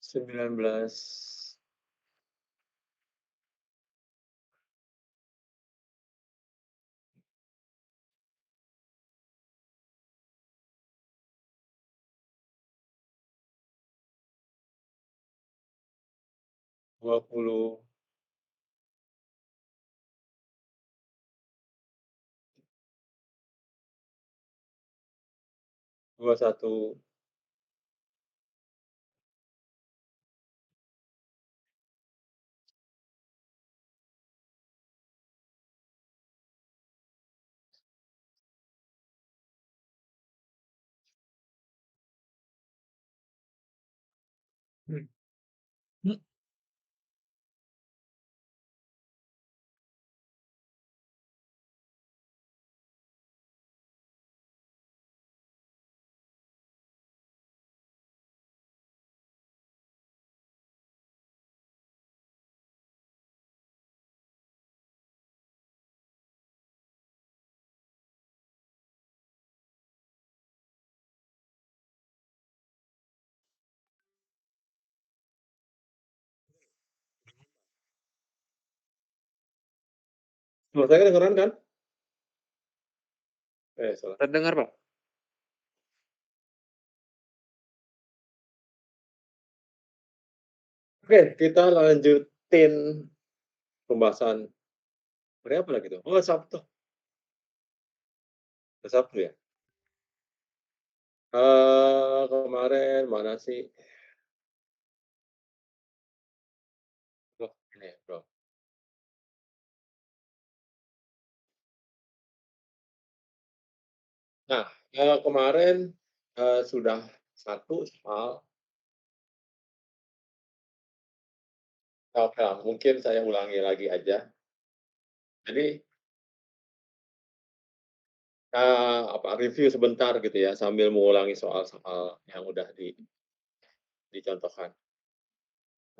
19. 20. 21. Hmm. Hmm. Suara saya kedengeran kan? Salah. Terdengar, Pak. Oke, kita lanjutin pembahasan hari apa lagi tuh? Oh, Sabtu. Sabtu ya? Kemarin mana sih? Oh, ini ya, Bro. Nah, kemarin, sudah satu soal. Oke lah, mungkin saya ulangi lagi aja. Jadi, review sebentar gitu ya, sambil mengulangi soal-soal yang udah dicontohkan.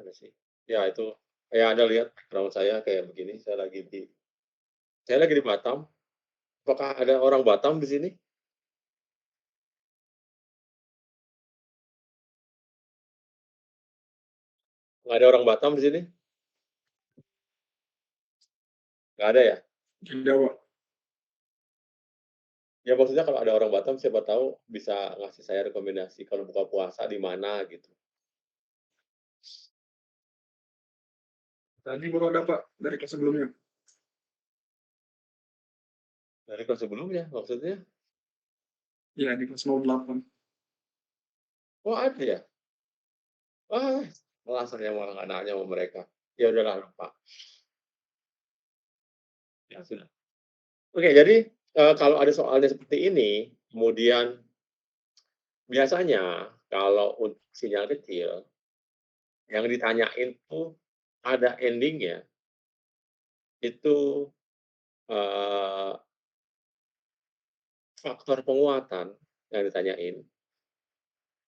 Ada sih. Ya itu, ya Anda lihat background saya kayak begini, saya lagi di Batam. Apakah ada orang Batam di sini? Nggak ada orang Batam di sini? Nggak ada ya? Tidak, Pak. Ya maksudnya kalau ada orang Batam, siapa tahu bisa ngasih saya rekomendasi kalau buka puasa di mana gitu. Tadi baru ada, Pak, dari kelas sebelumnya. Dari kelas sebelumnya maksudnya? Iya, di kelas 08. Oh ada ya? Ah, alasan yang malah nggak nanya sama mereka. Ya udahlah lupa. Ya sudah. Oke, jadi kalau ada soalnya seperti ini, kemudian biasanya kalau untuk sinyal kecil, yang ditanyain tuh ada endingnya, itu eh, faktor penguatan yang ditanyain.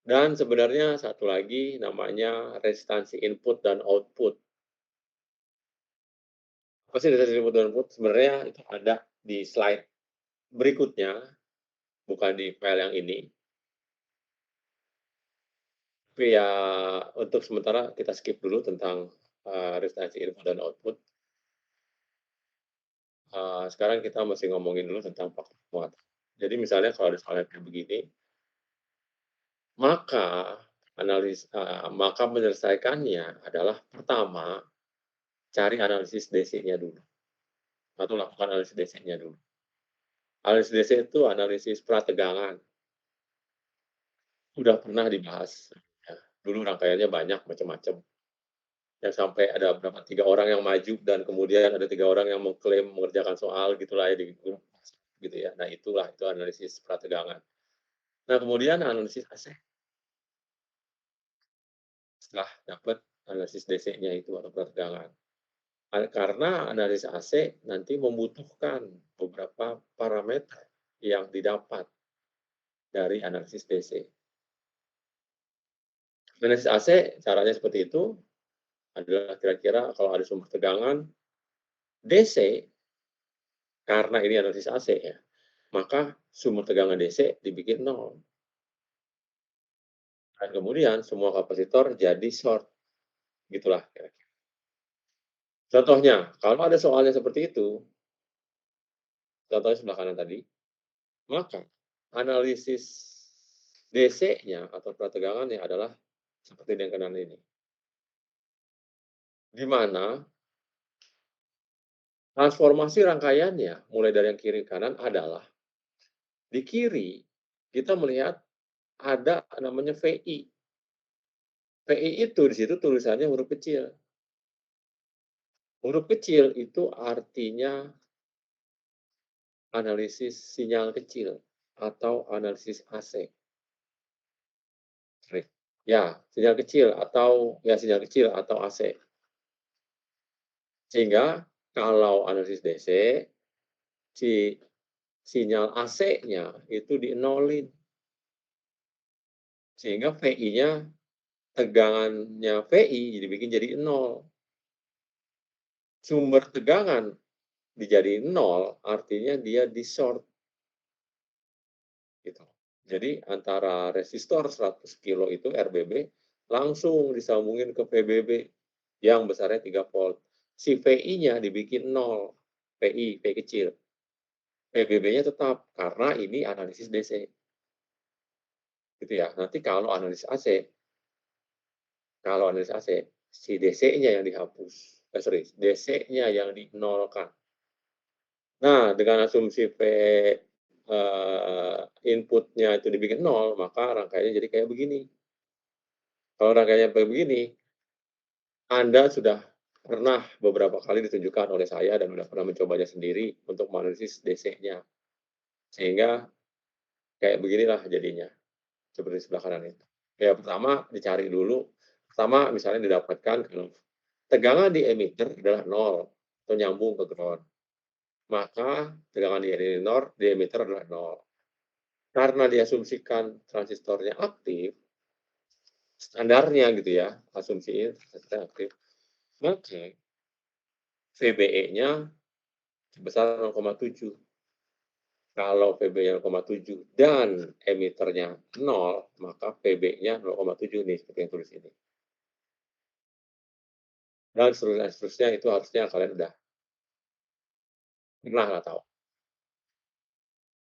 Dan sebenarnya satu lagi namanya resistansi input dan output. Apa sih resistansi input dan output? Sebenarnya itu ada di slide berikutnya, bukan di file yang ini. Tapi ya untuk sementara kita skip dulu tentang resistansi input dan output. Sekarang kita masih ngomongin dulu tentang faktor penguatan. Jadi misalnya kalau ada soal kayak begini, maka maka menyelesaikannya adalah pertama cari analisis DC-nya dulu atau lakukan analisis DC-nya dulu. Analisis DC itu analisis prategangan. Sudah pernah dibahas. Ya, dulu rangkaiannya banyak macam-macam. Yang sampai ada berapa 3 orang yang maju dan kemudian ada 3 orang yang mengklaim mengerjakan soal gitulah ya di grup gitu ya. Nah itulah itu analisis prategangan. Nah kemudian analisis AC setelah dapat analisis DC-nya itu atau pertegangan. Karena analisis AC nanti membutuhkan beberapa parameter yang didapat dari analisis DC. Analisis AC caranya seperti itu adalah kira-kira kalau ada sumber tegangan DC, karena ini analisis AC ya, maka sumber tegangan DC dibikin nol. dan kemudian semua kapasitor jadi short, gitulah kira-kira. Contohnya, kalau ada soalnya seperti itu, contohnya sebelah kanan tadi, maka analisis DC-nya atau pertegangannya adalah seperti yang kanan ini. Di mana transformasi rangkaiannya mulai dari yang kiri ke kanan adalah di kiri kita melihat ada namanya VI. VI itu di situ tulisannya huruf kecil. Huruf kecil itu artinya analisis sinyal kecil atau analisis AC. Ya, sinyal kecil atau AC. Sehingga kalau analisis DC, si sinyal AC-nya itu dinolin. Sehingga VI-nya, tegangannya VI dibikin jadi 0. Sumber tegangan dijadiin 0, artinya dia di-short. Gitu. Jadi antara resistor 100 kilo itu RBB langsung disambungin ke VBB yang besarnya 3 volt. Si VI-nya dibikin 0, VI kecil. VBB-nya tetap karena ini analisis DC. Gitu ya. Nanti kalau analisis AC, si DC-nya yang dihapus. DC-nya yang dinolkan. Nah, dengan asumsi inputnya itu dibikin 0, maka rangkaiannya jadi kayak begini. Kalau rangkaiannya kayak begini, Anda sudah pernah beberapa kali ditunjukkan oleh saya dan sudah pernah mencobanya sendiri untuk menganalisis DC-nya. Sehingga kayak beginilah jadinya, seperti sebelah kanan itu. Ya, pertama dicari dulu, pertama misalnya didapatkan kalau tegangan di emitter adalah 0 atau nyambung ke ground. Maka tegangan di emitter adalah 0. Karena diasumsikan transistornya aktif, standarnya gitu ya, asumsinya transistornya aktif, maka VBE-nya sebesar 0,7. Kalau VB-nya 0,7 dan emiternya 0, maka VB-nya 0,7 nih, seperti yang tulis ini. Dan seterusnya itu harusnya kalian udah pernah lah tahu.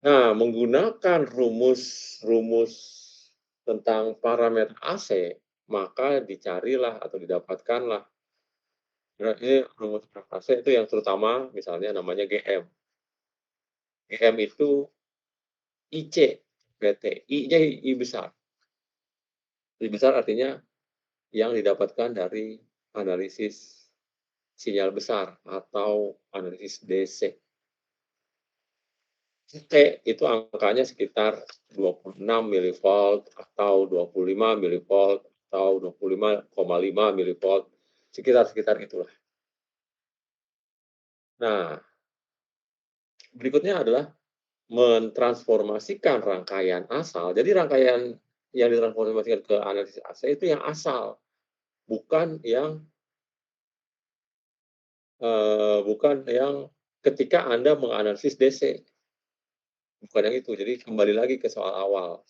Nah, menggunakan rumus tentang parameter AC, maka dicarilah atau didapatkanlah. Nah, ini rumus AC itu yang terutama misalnya namanya GM. GM itu IC, berarti I-nya I besar. I besar artinya yang didapatkan dari analisis sinyal besar atau analisis DC. T itu angkanya sekitar 26 milivolt atau 25 milivolt atau 25,5 milivolt, sekitar itulah. Nah, berikutnya adalah mentransformasikan rangkaian asal. Jadi rangkaian yang ditransformasikan ke analisis AC itu yang asal, bukan yang ketika Anda menganalisis DC. Bukan yang itu. Jadi kembali lagi ke soal awal.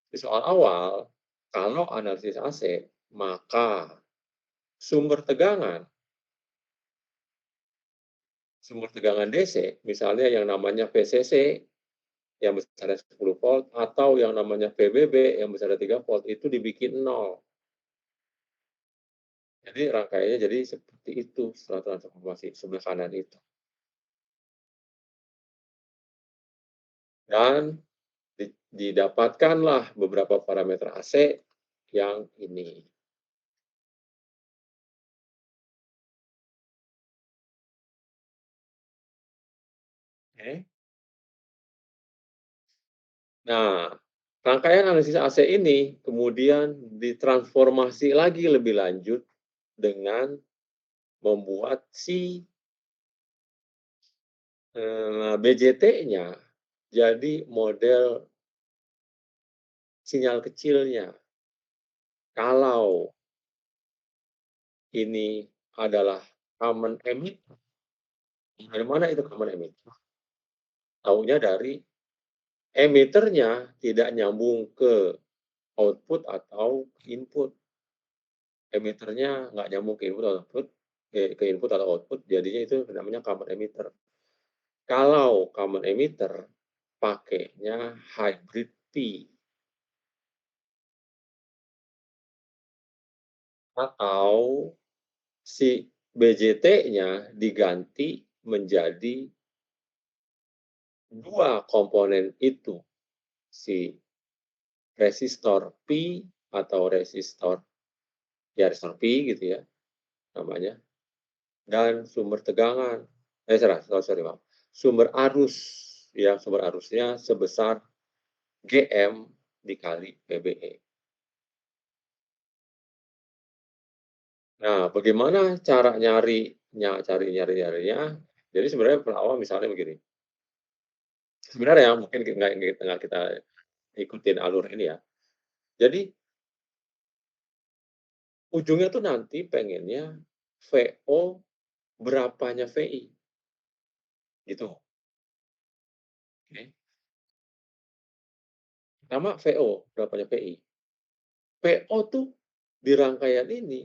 Di soal awal, kalau analisis AC, maka sumber tegangan DC, misalnya yang namanya VCC, yang besarnya 10 volt, atau yang namanya VBB, yang besarnya 3 volt, itu dibikin 0. Jadi rangkaiannya jadi seperti itu setelah transformasi sebelah kanan itu. Dan didapatkanlah beberapa parameter AC yang ini. Oke. Nah, rangkaian analisis AC ini kemudian ditransformasi lagi lebih lanjut dengan membuat si BJT-nya jadi model sinyal kecilnya. Kalau ini adalah common emitter, dari mana itu common emitter? Taunya dari emitternya tidak nyambung ke output atau input. Emitternya nggak nyambung ke input atau output, ke input atau output, jadinya itu namanya common emitter. Kalau common emitter pakainya hybrid P atau si BJT-nya diganti menjadi 2 komponen itu, si resistor P atau resistor, ya resistor P gitu ya namanya, dan sumber tegangan, sorry maaf, sumber arus, ya sumber arusnya sebesar Gm dikali PBE. Nah, bagaimana cara nyarinya? Jadi sebenarnya awal misalnya begini, sebenarnya mungkin nggak kita ikutin alur ini ya. Jadi ujungnya tuh nanti pengennya VO berapanya VI, gitu, oke. Pertama VO, berapanya VI. PO tuh di rangkaian ini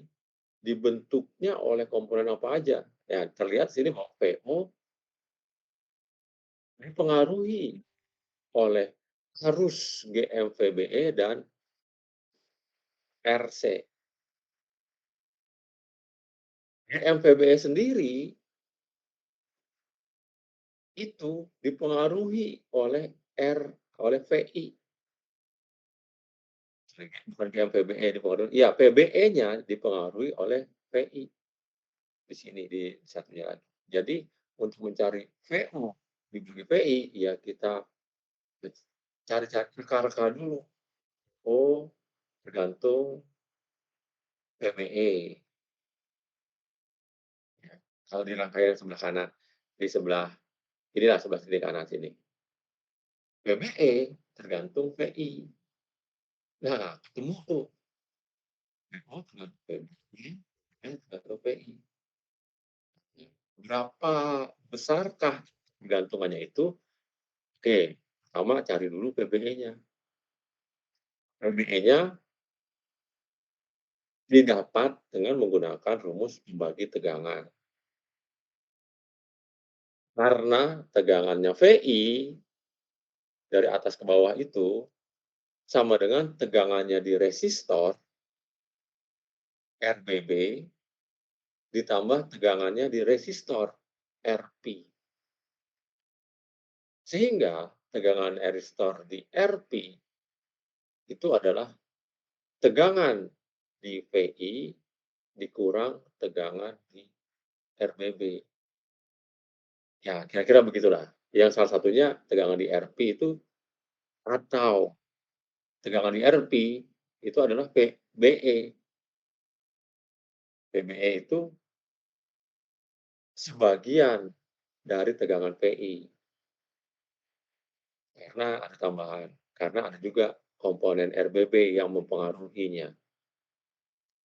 dibentuknya oleh komponen apa aja. Ya, terlihat sini bahwa PO dipengaruhi oleh arus GMVBE dan RC. GMVBE sendiri itu dipengaruhi oleh VI. Bukan GMVBE dipengaruhi, ya PBE-nya dipengaruhi oleh VI. Di sini, di satunya lagi. Jadi untuk mencari VO dibagi VI, ya kita cari-cari reka-reka dulu. Oh, tergantung PBE. Ya. Kalau di rangkaian sebelah kanan, di sebelah inilah sebelah sini kanan sini. PBE tergantung VI. Nah, ketemu tuh. VO tergantung PBE, tergantung VI. Berapa besarkah gantungannya itu? Oke, pertama cari dulu PBE-nya. PBE-nya didapat dengan menggunakan rumus pembagi tegangan. Karena tegangannya VI dari atas ke bawah itu sama dengan tegangannya di resistor RBB ditambah tegangannya di resistor RP. Sehingga tegangan resistor di RP itu adalah tegangan di VI dikurang tegangan di RBB. Ya, kira-kira begitulah. Yang salah satunya tegangan di RP itu atau tegangan di RP itu adalah PBE. PBE itu sebagian dari tegangan PI. Karena ada tambahan, karena ada juga komponen RBB yang mempengaruhinya.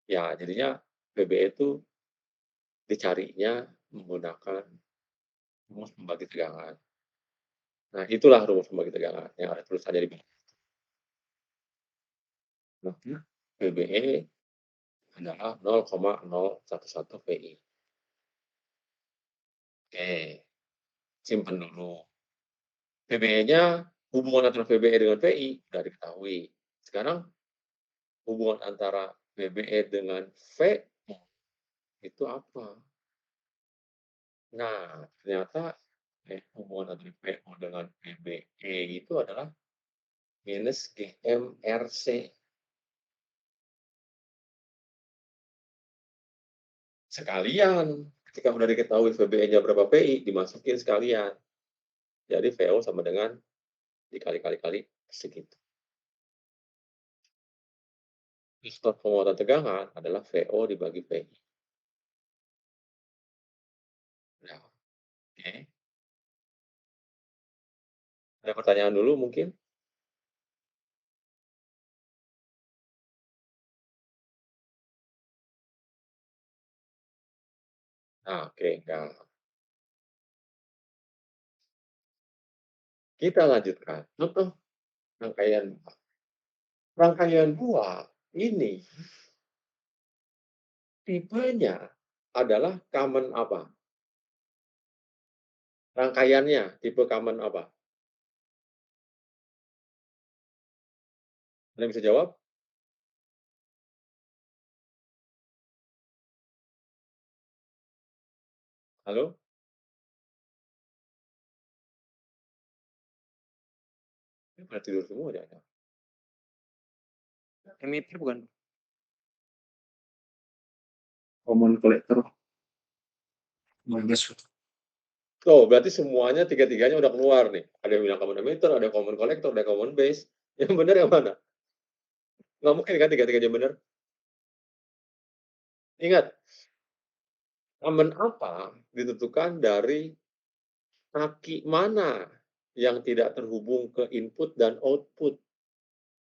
Ya, jadinya PBE itu dicarinya menggunakan rumus pembagi tegangan. Nah, itulah rumus pembagi tegangan yang ada tulisannya di bawah. Maka PBE adalah 0,011 PI. Oke, simpan dulu. PBE-nya, hubungan antara PBE dengan PI sudah diketahui. Sekarang hubungan antara PBE dengan VO itu apa? Nah, ternyata hubungan antara VO dengan PBE itu adalah minus GMRC. Sekalian, ketika sudah diketahui VBE-nya berapa PI, dimasukin sekalian. Jadi VO sama dengan dikali-kali-kali segitu. Resistor penguatan tegangan adalah VO dibagi PI. Nah, oke. Ada pertanyaan dulu mungkin? Nah, oke, enggak. Kita lanjutkan. Contoh rangkaian Rangkaian 2 ini tipenya adalah common apa? Rangkaiannya tipe common apa? Ada yang bisa jawab? Halo? Ini pada tidur semua jangan. Emitter bukan? Common collector. Bagus. Oh, berarti semuanya tiga-tiganya udah keluar nih. Ada yang bilang common emitter, ada common collector, ada common base. Yang benar yang mana? Nggak mungkin kan tiga-tiganya benar. Ingat, common apa ditentukan dari kaki mana yang tidak terhubung ke input dan output.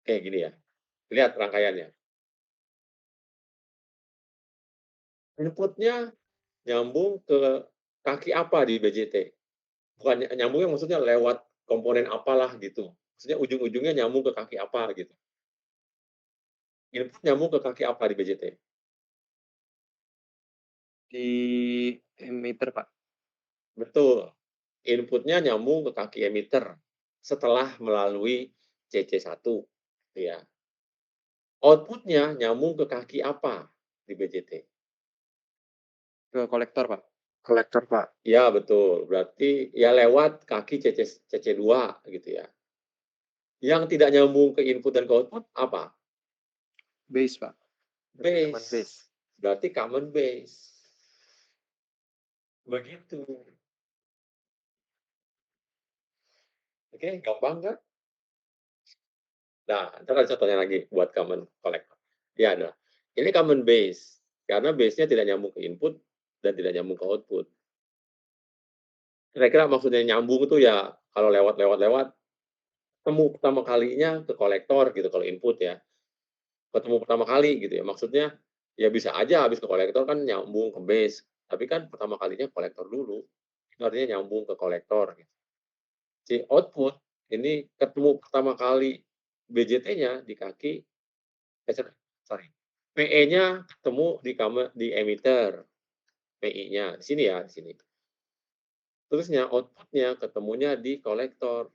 Kayak gini ya. Lihat rangkaiannya. Inputnya nyambung ke kaki apa di BJT. Bukan nyambungnya maksudnya lewat komponen apalah gitu. Maksudnya ujung-ujungnya nyambung ke kaki apa gitu. Input nyambung ke kaki apa di BJT? Di emitter, Pak. Betul. Inputnya nyambung ke kaki emitter setelah melalui CC1. Ya. Outputnya nyambung ke kaki apa di BJT? Ke kolektor, Pak. Kolektor, Pak. Ya, betul. Berarti ya lewat kaki CC2 gitu ya. Yang tidak nyambung ke input dan ke output apa? Base, Pak. Common Base. base. Berarti common base. Begitu. Oke, gampang kan? Nah, ntar ada contohnya lagi buat common collector. Ya, nah. Ini common base. Karena base-nya tidak nyambung ke input dan tidak nyambung ke output. Kira-kira maksudnya nyambung itu ya kalau lewat-lewat-lewat, ketemu pertama kalinya ke kolektor gitu kalau input ya. Ketemu pertama kali gitu ya. Maksudnya ya bisa aja habis ke kolektor kan nyambung ke base. Tapi kan pertama kalinya kolektor dulu. Itu artinya nyambung ke kolektor. Gitu. Si output ini ketemu pertama kali BJT-nya di kaki, sorry, PE-nya ketemu di emitter, PI-nya di sini ya, di sini. Terusnya output-nya ketemunya di kolektor.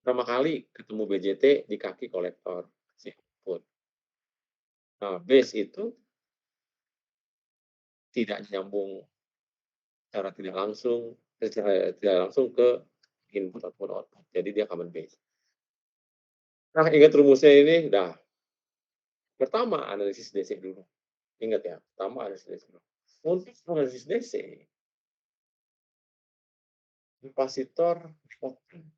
Pertama kali ketemu BJT di kaki kolektor, si output. Nah, base itu tidak nyambung secara tidak langsung ke input ataupun output. Jadi dia common base. Nah, ingat rumusnya ini, dah. Pertama, analisis DC dulu. Ingat ya, pertama analisis DC dulu. Untuk analisis DC, kapasitor open.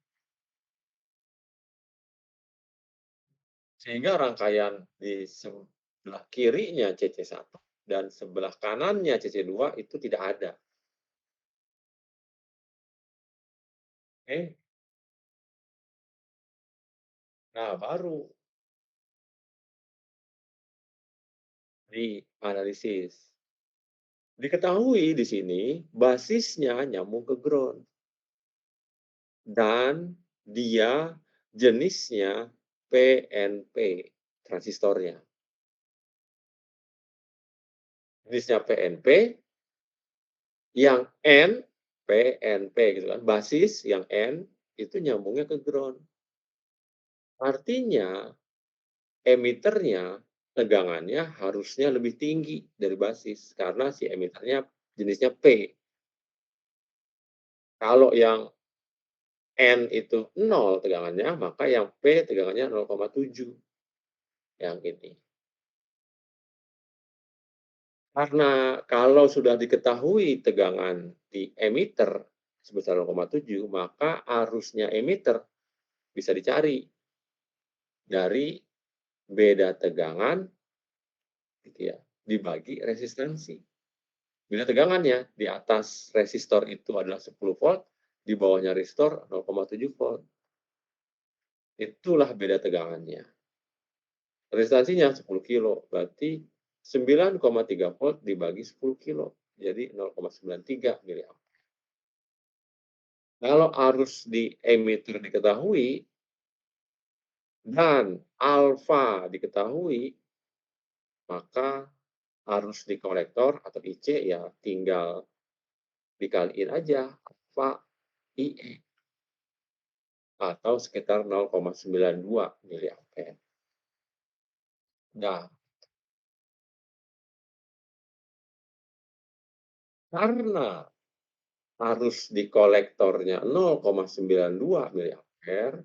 Sehingga rangkaian di sebelah kirinya CC1 dan sebelah kanannya CC2 itu tidak ada. Oke. Nah, baru di analisis. Diketahui di sini basisnya nyambung ke ground. Dan dia jenisnya PNP, transistornya. Jenisnya PNP, yang N, PNP gitu kan, basis yang N itu nyambungnya ke ground. Artinya emiternya tegangannya harusnya lebih tinggi dari basis karena si emiternya jenisnya P. Kalau yang N itu 0 tegangannya, maka yang P tegangannya 0,7. Yang ini. Karena kalau sudah diketahui tegangan di emitter sebesar 0,7, maka arusnya emitter bisa dicari dari beda tegangan gitu ya, dibagi resistansi. Bila tegangannya di atas resistor itu adalah 10 volt, di bawahnya resistor 0,7 volt. Itulah beda tegangannya. Resistansinya 10 kilo, berarti 9,3 volt dibagi 10 kilo, jadi 0,93 miliampere. Kalau arus di emitter diketahui, dan alfa diketahui, maka arus di kolektor atau IC ya tinggal dikaliin aja alfa IE atau sekitar 0,92 miliampere. Nah, karena arus di kolektornya 0,92 miliampere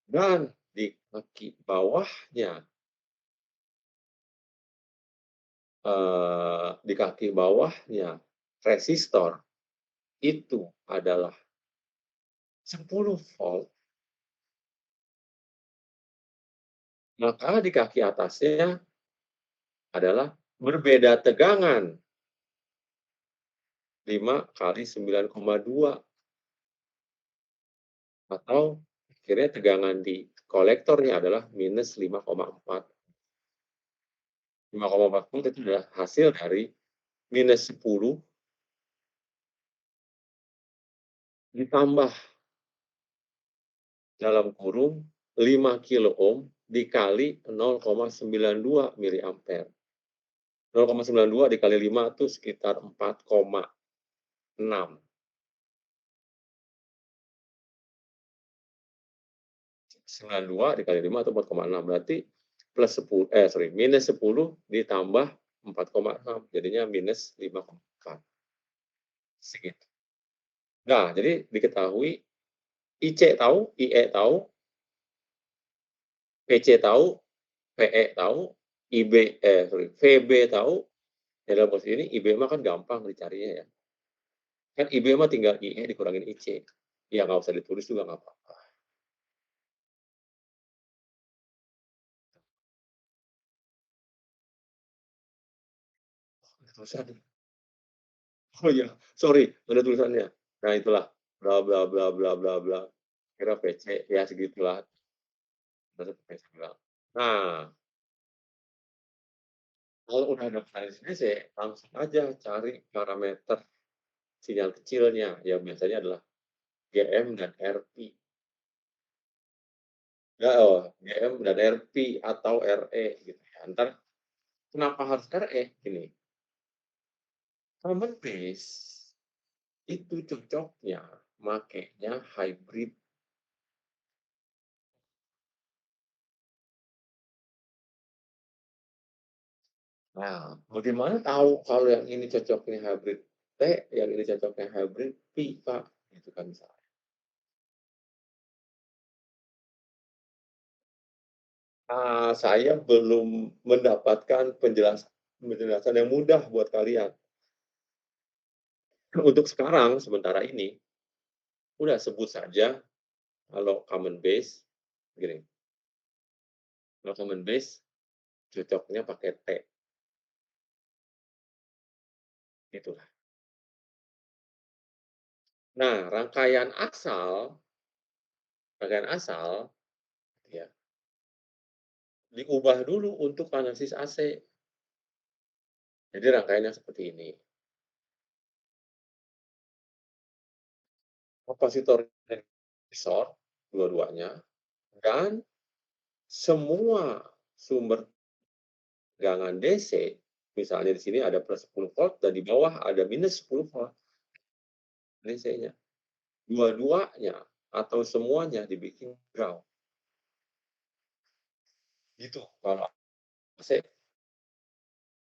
dan di kaki bawahnya resistor itu adalah 10 volt, maka di kaki atasnya adalah berbeda tegangan 5 kali 9,2 atau akhirnya tegangan di kolektornya adalah minus 5,4. 5,4 volt itu adalah hasil dari minus 10 ditambah dalam kurung 5 kilo ohm dikali 0,92 miliampere. 0,92 dikali 5 itu sekitar 4,6. 92 dikali 5 atau 4,6 berarti minus 10 ditambah 4,6 jadinya minus 5,4. Segitu. Nah, jadi diketahui IC tahu, IE tahu, PC tahu, PE tahu, VB tahu. Ya dalam posisi ini IB mah kan gampang dicarinya ya. Kan IB mah tinggal IE dikurangin IC. Ya nggak usah ditulis juga nggak apa-apa. Tulisan. Oh iya, sorry, ada tulisannya. Nah itulah, bla bla bla bla bla bla. Kira PC, ya segitulah. Terus PC bilang. Nah, kalau udah ada size DC, langsung aja cari parameter sinyal kecilnya, yang biasanya adalah GM dan RP. Ya, GM dan RP atau RE gitu ya. Ntar kenapa harus RE? Gini, common base itu cocoknya makainya hybrid. Nah, bagaimana tahu kalau yang ini cocoknya hybrid T, yang ini cocoknya hybrid P, Pak? Gitu kan misalnya. Saya belum mendapatkan penjelasan yang mudah buat kalian. Untuk sekarang, sementara ini, udah sebut saja kalau common base, gini. Kalau common base, cocoknya pakai T. Itulah. Nah, rangkaian asal, ya, diubah dulu untuk analisis AC. Jadi rangkaiannya seperti ini. Kapasitor resistor, dua-duanya, dan semua sumber tegangan DC, misalnya di sini ada plus 10 volt dan di bawah ada minus 10 volt DC-nya. Dua-duanya atau semuanya dibikin ground. Gitu. Kalau AC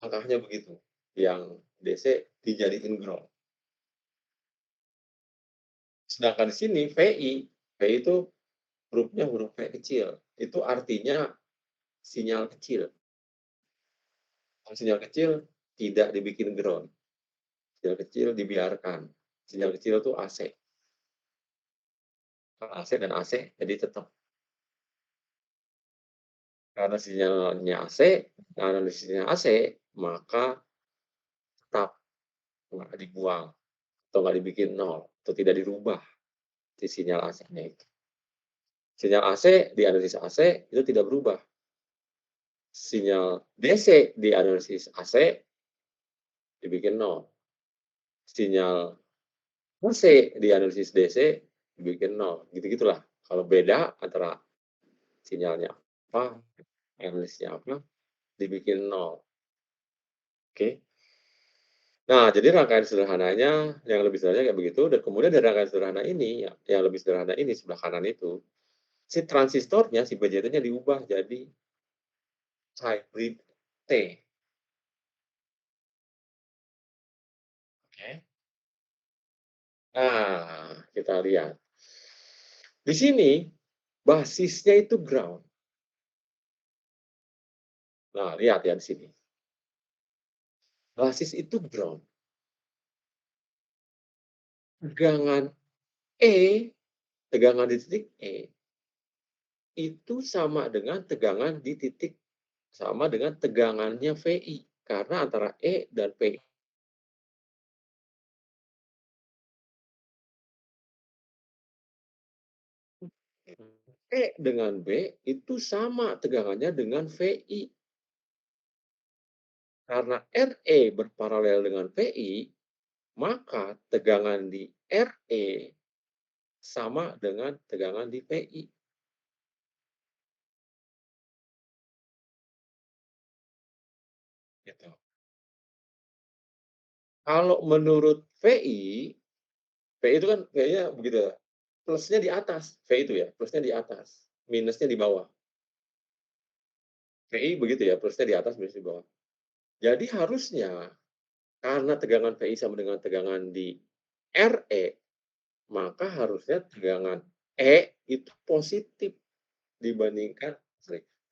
angkanya begitu. Yang DC dijadiin ground. Sedangkan di sini VI itu hurufnya huruf V kecil. Itu artinya sinyal kecil. Kalau sinyal kecil tidak dibikin ground. Sinyal kecil dibiarkan. Sinyal kecil itu AC. Kalau AC dan AC, jadi tetap. Karena sinyalnya AC, analisisnya AC, maka tetap nggak dibuang atau nggak dibikin nol atau tidak dirubah si sinyal AC-nya itu. Sinyal AC di analisis AC itu tidak berubah. Sinyal DC di analisis AC dibikin nol. Sinyal AC di analisis DC dibikin nol. Gitu-gitulah. Kalau beda antara sinyalnya apa, analysisnya apa, dibikin 0, oke. Nah, jadi rangkaian sederhananya yang lebih sederhana kayak begitu, dan kemudian dari rangkaian sederhana ini, yang lebih sederhana ini sebelah kanan itu, si transistornya, si BJT-nya diubah jadi hybrid T. Oke. Nah, kita lihat. Di sini basisnya itu ground. Nah, lihat ya di sini. Basis itu ground. Tegangan E, tegangan di titik E, itu sama dengan tegangan di titik, sama dengan tegangannya VI. Karena antara E dan P. E dengan B itu sama tegangannya dengan VI. Karena RE berparalel dengan VI, maka tegangan di RE sama dengan tegangan di VI. Gitu. Kalau menurut VI, VI itu kan VI-nya begitu ya, plusnya di atas, VI itu ya, plusnya di atas, minusnya di bawah. VI begitu ya, plusnya di atas, minusnya di bawah. Jadi harusnya, karena tegangan VI sama dengan tegangan di RE, maka harusnya tegangan E itu positif dibandingkan,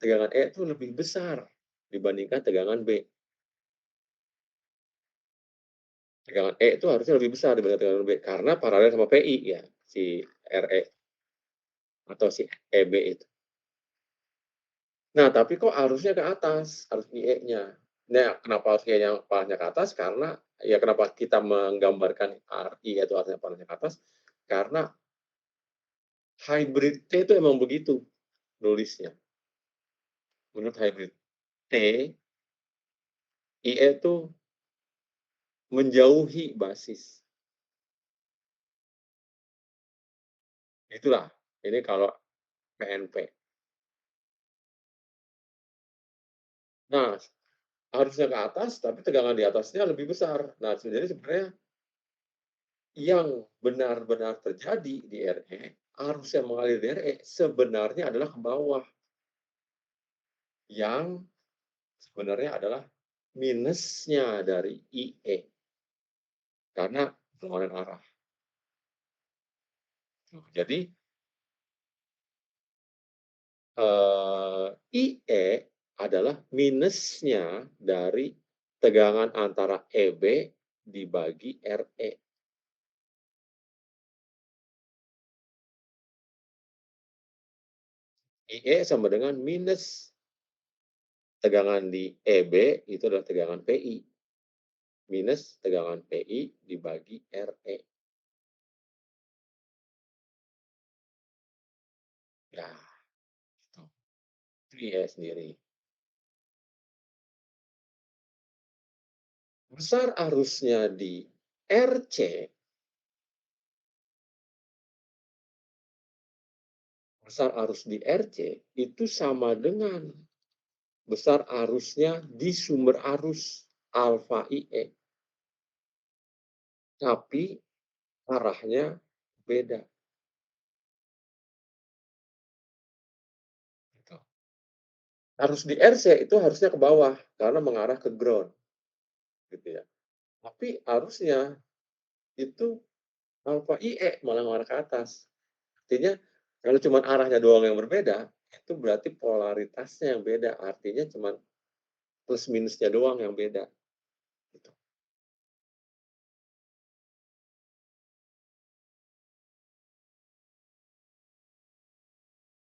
tegangan E itu lebih besar dibandingkan tegangan B. Tegangan E itu harusnya lebih besar dibandingkan tegangan B, karena paralel sama PI ya, si RE atau si EB itu. Nah, tapi kok harusnya ke atas, harus IE-nya. Nah, kenapa harus IE-nya panasnya ke atas? Karena, ya kenapa kita menggambarkan RI itu artinya panasnya ke atas? Karena hybrid T itu emang begitu nulisnya. Menurut hybrid T, IE itu menjauhi basis. Itulah, ini kalau PNP. Nah, harusnya ke atas, tapi tegangan di atasnya lebih besar. Nah, jadi sebenarnya yang benar-benar terjadi di RE, arus yang mengalir di RE sebenarnya adalah ke bawah. Yang sebenarnya adalah minusnya dari IE. Karena berlawanan arah. Jadi, IE adalah minusnya dari tegangan antara EB dibagi RE. IE sama dengan minus tegangan di EB itu adalah tegangan PI. Minus tegangan PI dibagi RE. Ya, itu. Itu IE sendiri. Besar arusnya di RC, besar arus di RC itu sama dengan besar arusnya di sumber arus alfa IE. Tapi arahnya beda. Gitu. Arus di RC itu harusnya ke bawah karena mengarah ke ground. Gitu ya. Tapi arusnya itu alfa IE malah mengarah ke atas. Artinya kalau cuma arahnya doang yang berbeda, itu berarti polaritasnya yang beda. Artinya cuma plus minusnya doang yang beda. Gitu.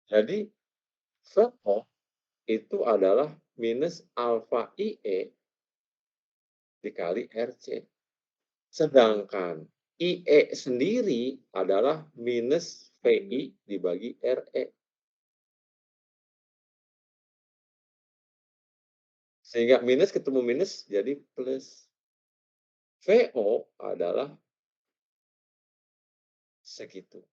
Jadi, VO itu adalah minus alfa IE dikali RC. Sedangkan IE sendiri adalah minus VI dibagi RE. Sehingga minus ketemu minus jadi plus. VO adalah segitu.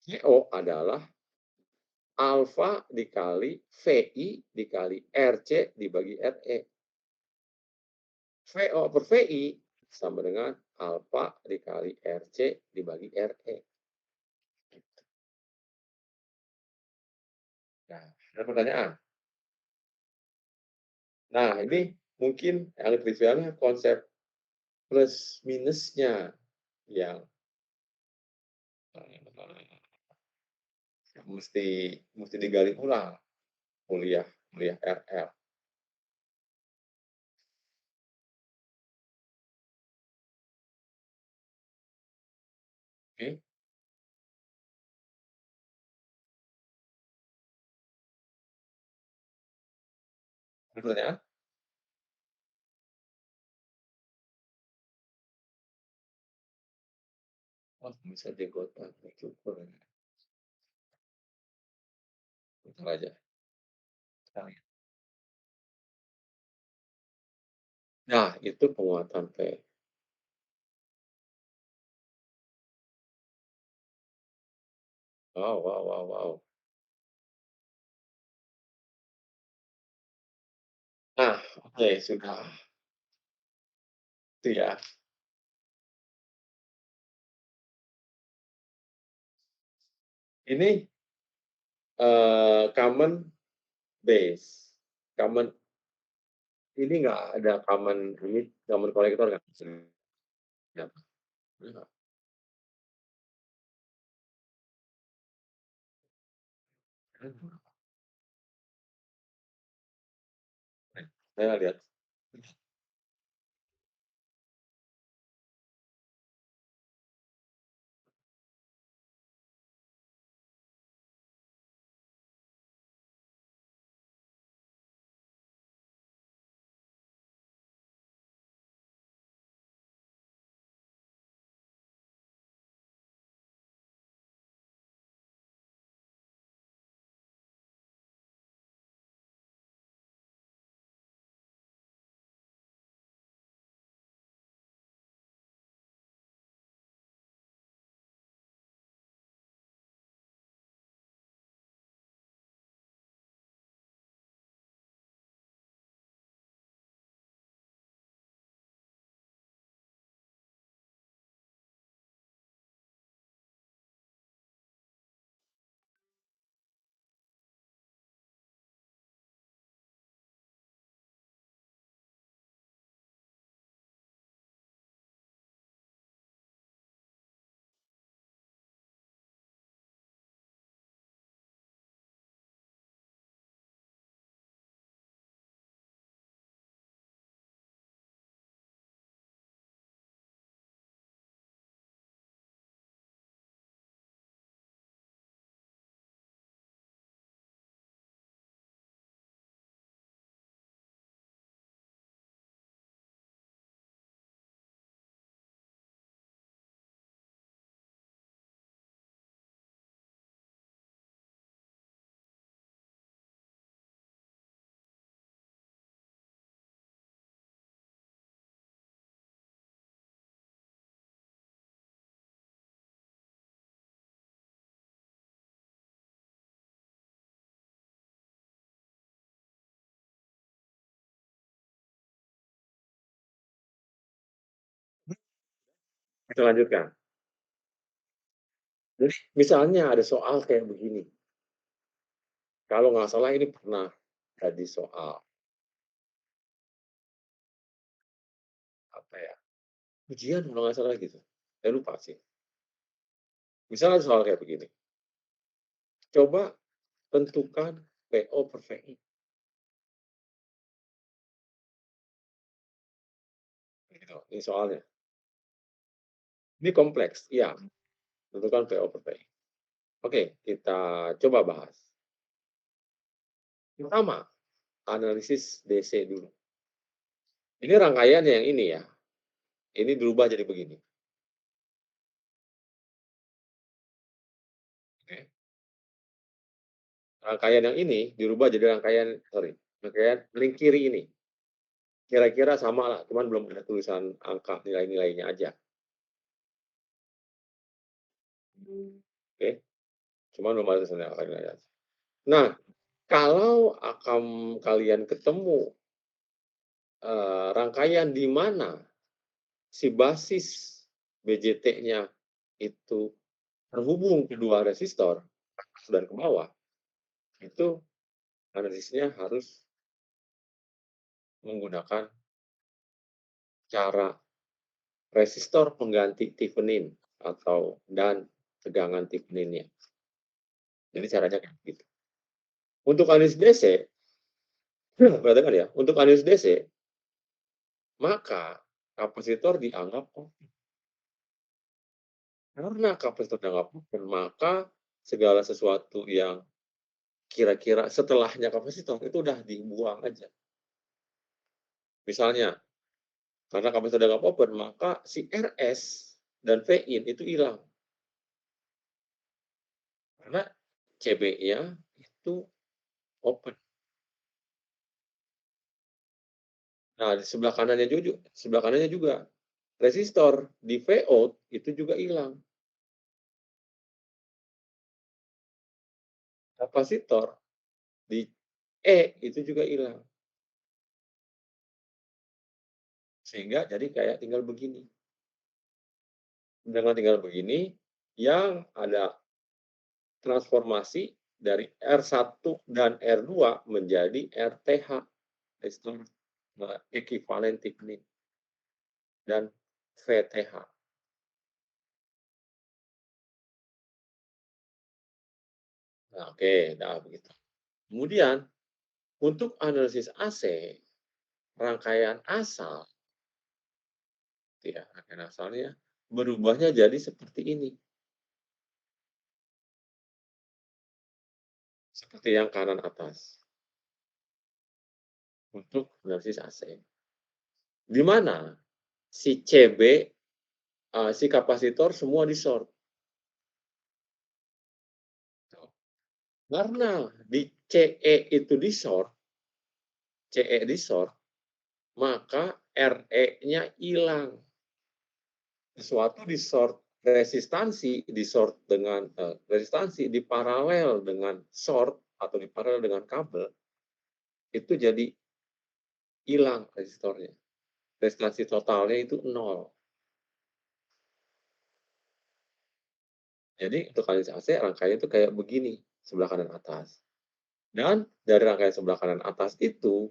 CO adalah alfa dikali VI dikali RC dibagi RE. VO per VI sama dengan alfa dikali RC dibagi RE. Nah, ada pertanyaan. Nah, ini mungkin yang trivialnya konsep plus minusnya yang mesti digali ulang kuliah RL. Oke. Ada pertanyaan? Oh, bisa digotak, cukup. Bentar aja. Nah, itu penguatan P. Wow, wow, wow, wow. Nah, oke, sudah. Itu ya. Ini common base. Common ini nggak ada common kolektor nggak? Ya. Saya lihat. Kita lanjutkan. Jadi misalnya ada soal kayak begini. Kalau nggak salah ini pernah jadi soal apa ya? Ujian kalau nggak salah gitu. Saya lupa sih. Misalnya soal kayak begini. Coba tentukan PO per VI. Gitu. Ini soalnya. Ini kompleks, iya. Tentukan PO per VI. Oke, kita coba bahas. Pertama, analisis DC dulu. Ini rangkaian yang ini ya. Ini berubah jadi begini. Oke. Rangkaian yang ini dirubah jadi rangkaian link kiri ini. Kira-kira sama lah, cuman belum ada tulisan angka nilai-nilainya aja. Oke. Cuma belum ada tulisannya organisasi. Nah, kalau kalian ketemu rangkaian di mana si basis BJT-nya itu terhubung kedua resistor dan ke bawah, itu analisisnya harus menggunakan cara resistor pengganti Thevenin dan tegangan Thevenin-nya. Jadi caranya kayak gitu. Untuk analisis DC, perhatikan ya, untuk analisis DC, maka kapasitor dianggap open. Karena kapasitor dianggap open, maka segala sesuatu yang kira-kira setelahnya kapasitor itu udah dibuang aja. Misalnya, karena kapasitor dianggap open, maka si RS dan Vin itu hilang. Karena CB-nya itu open. Nah, di sebelah kanannya juga resistor di Vout itu juga hilang. Kapasitor di E itu juga hilang. Sehingga jadi kayak tinggal begini. Dengan tinggal begini, yang ada transformasi dari R1 dan R2 menjadi RTH, resistor ekuivalen Thevenin, dan VTH. Nah, oke, nah begitu. Kemudian, untuk analisis AC, rangkaian asal, ya, rangkaian asalnya berubahnya jadi seperti ini. Seperti yang kanan atas. Untuk analisis AC. Di mana si CB, si kapasitor semua di short. Karena di CE itu di short, CE di short, maka RE-nya hilang. Sesuatu di short resistansi, di short dengan resistansi, di paralel dengan short atau di paralel dengan kabel, itu jadi hilang resistornya. Resistansi totalnya itu 0. Jadi untuk analisis AC rangkaiannya itu kayak begini, sebelah kanan atas. Dan dari rangkaian sebelah kanan atas itu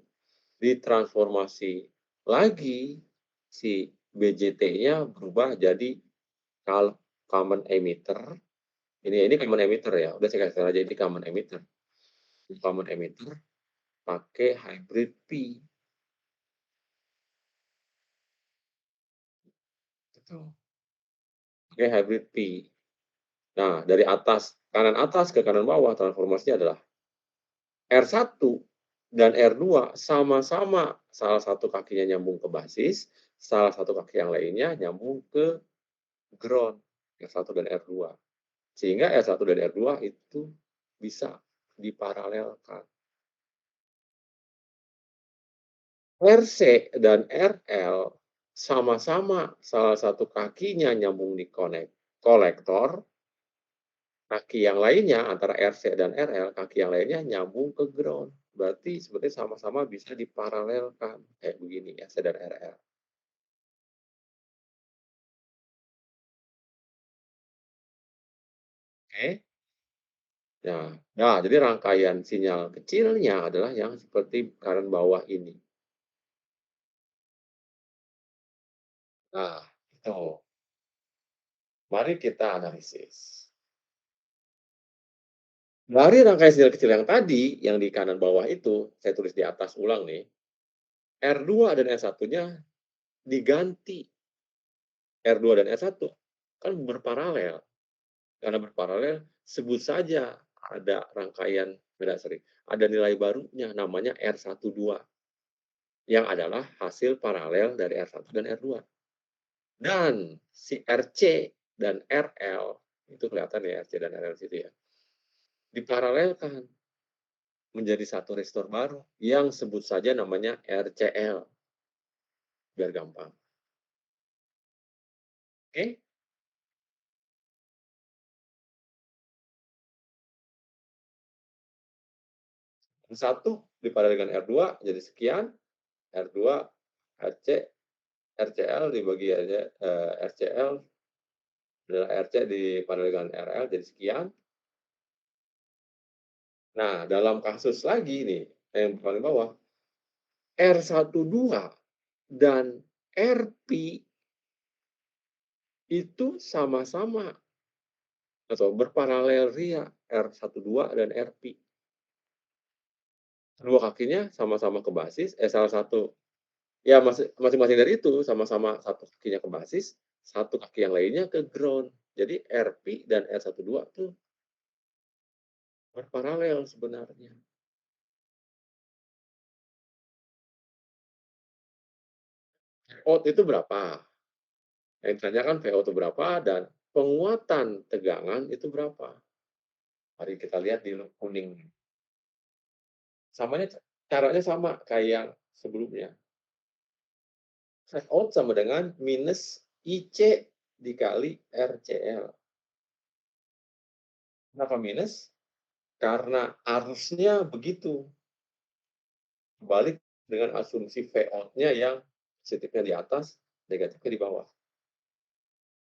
ditransformasi lagi si BJT-nya berubah jadi common emitter. Ini common emitter ya. Udah saya kasih aja ini common emitter. Common emitter pakai hybrid P. Gitu. Pakai hybrid P. Nah, dari kanan atas ke kanan bawah transformasinya adalah R1 dan R2 sama-sama salah satu kakinya nyambung ke basis, salah satu kaki yang lainnya nyambung ke ground, R1 dan R2. Sehingga R1 dan R2 itu bisa diparalelkan. RC dan RL sama-sama salah satu kakinya nyambung di kolektor, kaki yang lainnya antara RC dan RL, kaki yang lainnya nyambung ke ground. Berarti sebetulnya sama-sama bisa diparalelkan. Kayak begini, RC dan RL. Oke. Nah, jadi rangkaian sinyal kecilnya adalah yang seperti kanan bawah ini. Nah, itu. Mari kita analisis. Dari rangkaian sinyal kecil yang tadi, yang di kanan bawah itu, saya tulis di atas ulang nih, R2 dan R1-nya diganti. R2 dan R1 kan berparalel. Karena berparalel, sebut saja ada rangkaian, ada nilai barunya namanya R12, yang adalah hasil paralel dari R1 dan R2. Dan si RC dan RL, itu kelihatan ya RC dan RL situ ya, diparalelkan menjadi satu resistor baru yang sebut saja namanya RCL. Biar gampang. Oke? R1 dipadakan dengan R2 jadi sekian, R2 RC RCL dibagi aja RCL adalah RC dipadakan dengan RL jadi sekian. Nah, dalam kasus lagi nih, yang paling bawah, R12 dan RP itu sama-sama atau berparalel ria R12 dan RP. Kedua kakinya sama-sama ke basis, salah satu ya masing-masing dari itu sama-sama satu kakinya ke basis, satu kaki yang lainnya ke ground. Jadi RP dan R12 tuh berparalel sebenarnya. Out itu berapa? Yang ditanyakan VO itu berapa dan penguatan tegangan itu berapa? Mari kita lihat di kuning. Samanya caranya sama kayak yang sebelumnya. Out sama dengan minus IC dikali RCL. Kenapa minus? Karena arusnya begitu. Balik dengan asumsi V out-nya yang positifnya di atas, negatifnya di bawah.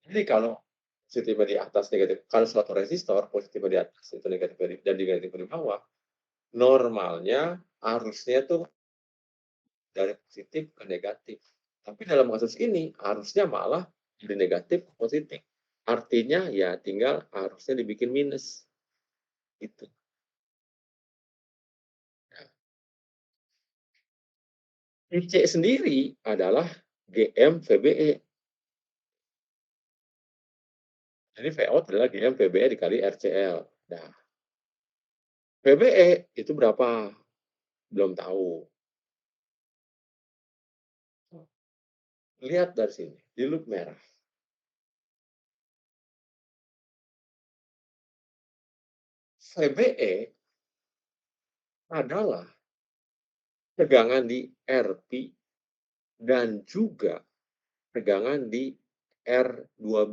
Jadi kalau positifnya di atas, negatif, kalau suatu resistor positifnya di atas, itu negatifnya dan negatifnya di bawah, normalnya arusnya tuh dari positif ke negatif. Tapi dalam kasus ini, arusnya malah dari negatif ke positif. Artinya ya tinggal arusnya dibikin minus. Gitu. IC sendiri adalah GM VBE. Jadi V out adalah GM VBE dikali RCL. Nah, VBE itu berapa? Belum tahu. Lihat dari sini, di loop merah. VBE adalah tegangan di RP dan juga tegangan di R12.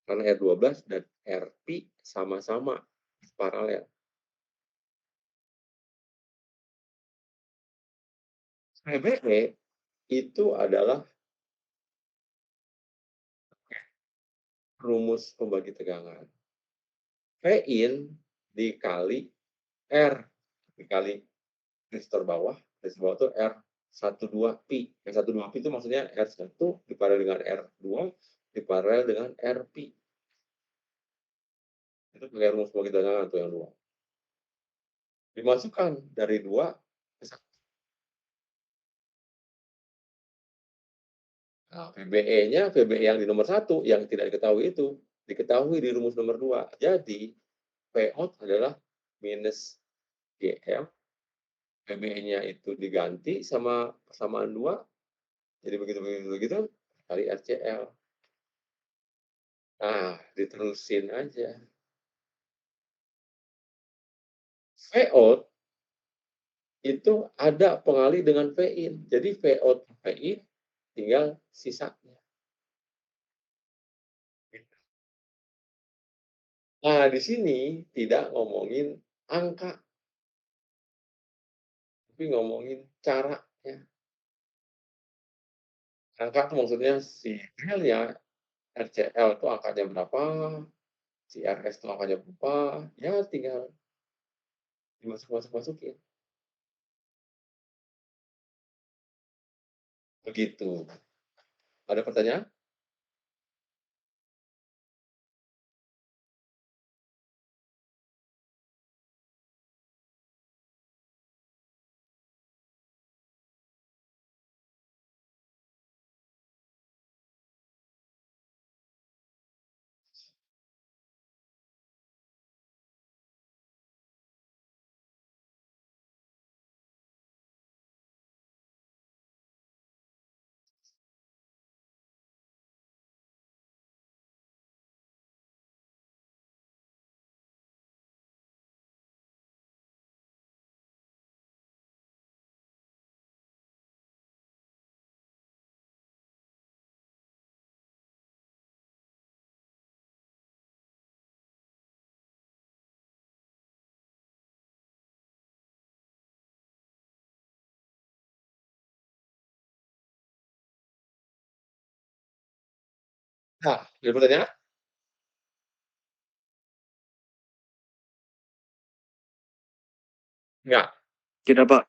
Karena R12 dan RP sama-sama paralel. VBE itu adalah rumus pembagi tegangan. V-in dikali R dikali resistor bawah itu R12Pi. R12Pi itu maksudnya R1 diparalel dengan R2 diparalel dengan RP. Itu pakai rumus pembagi tegangan tuh yang dua. Dimasukkan dari 2 ke 1. Nah, VBE-nya, VBE yang di nomor 1 yang tidak diketahui itu, diketahui di rumus nomor 2. Jadi, V out adalah minus GM, VBE-nya itu diganti sama persamaan 2, jadi begitu, kali RCL. Nah, diterusin aja. V out itu ada pengalih dengan V-in. Jadi V out V-in tinggal sisanya. Nah, di sini tidak ngomongin angka, tapi ngomongin caranya. Angka itu maksudnya si realnya RCL itu angkanya berapa, si RS itu angkanya berapa, ya tinggal dimasuk-masukin. Begitu. Ada pertanyaan? Nah, ada pertanyaan? Enggak? Tidak, Pak.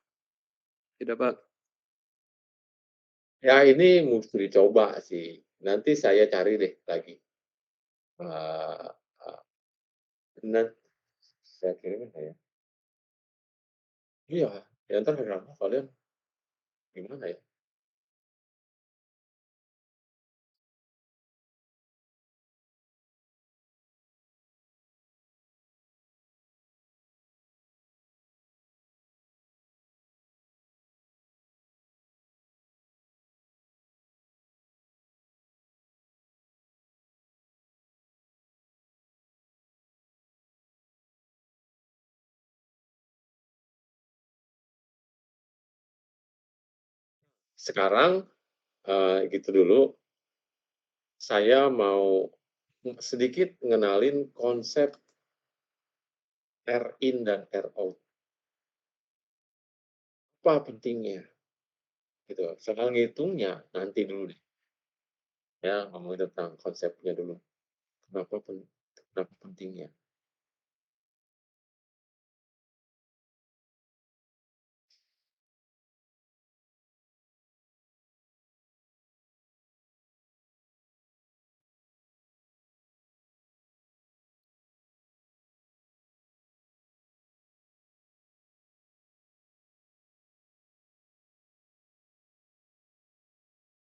Tidak, Pak. Ya ini mesti dicoba sih. Nanti saya cari deh lagi. Eee eee, nan saya kirim nggak ya? Iya, ya entar hari Rabu kalian gimana ya? Sekarang, gitu dulu, saya mau sedikit ngenalin konsep R in dan R out. Apa pentingnya, gitu. Soal ngitungnya nanti dulu deh, ya ngomongin tentang konsepnya dulu. Kenapa kenapa pentingnya.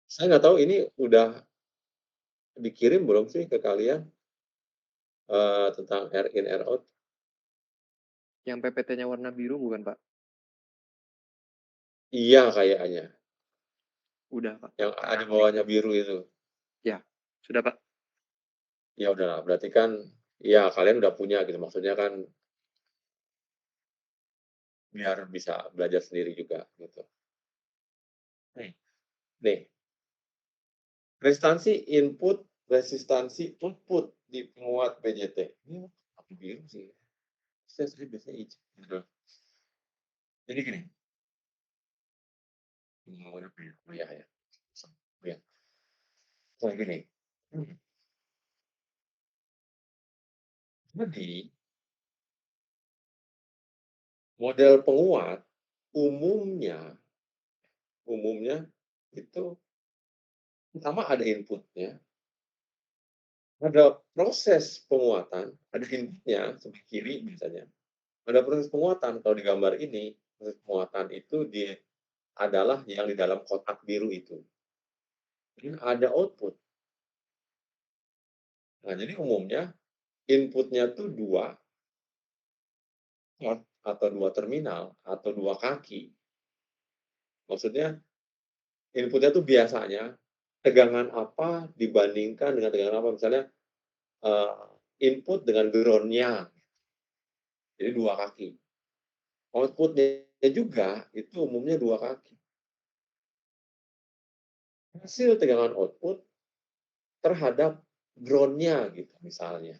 Saya nggak tahu ini udah dikirim belum sih ke kalian, tentang R in, R out? Yang PPT-nya warna biru bukan, Pak? Iya kayaknya, Udah, Pak. yang ada bawahnya biru itu. Ya, sudah, Pak. Ya udahlah, berarti kan ya kalian udah punya gitu, maksudnya kan biar bisa belajar sendiri juga gitu. Nih nih, resistansi input, resistansi output di penguat BJT. Ini aku biru sih, saya sering biasanya hijau gitu. Jadi gini, mau apa ya? Oh ya, ya. Kayak gini, jadi model penguat umumnya umumnya itu pertama ada inputnya, ada proses penguatan, ada inputnya sebelah kiri misalnya, ada proses penguatan. Kalau di gambar ini, proses penguatan itu adalah yang di dalam kotak biru itu. Ini ada output. Nah, jadi umumnya inputnya tuh dua port atau dua terminal atau dua kaki. Maksudnya inputnya tuh biasanya tegangan apa dibandingkan dengan tegangan apa. Misalnya input dengan ground-nya, jadi dua kaki. Output-nya juga itu umumnya dua kaki. Hasil tegangan output terhadap ground-nya gitu misalnya.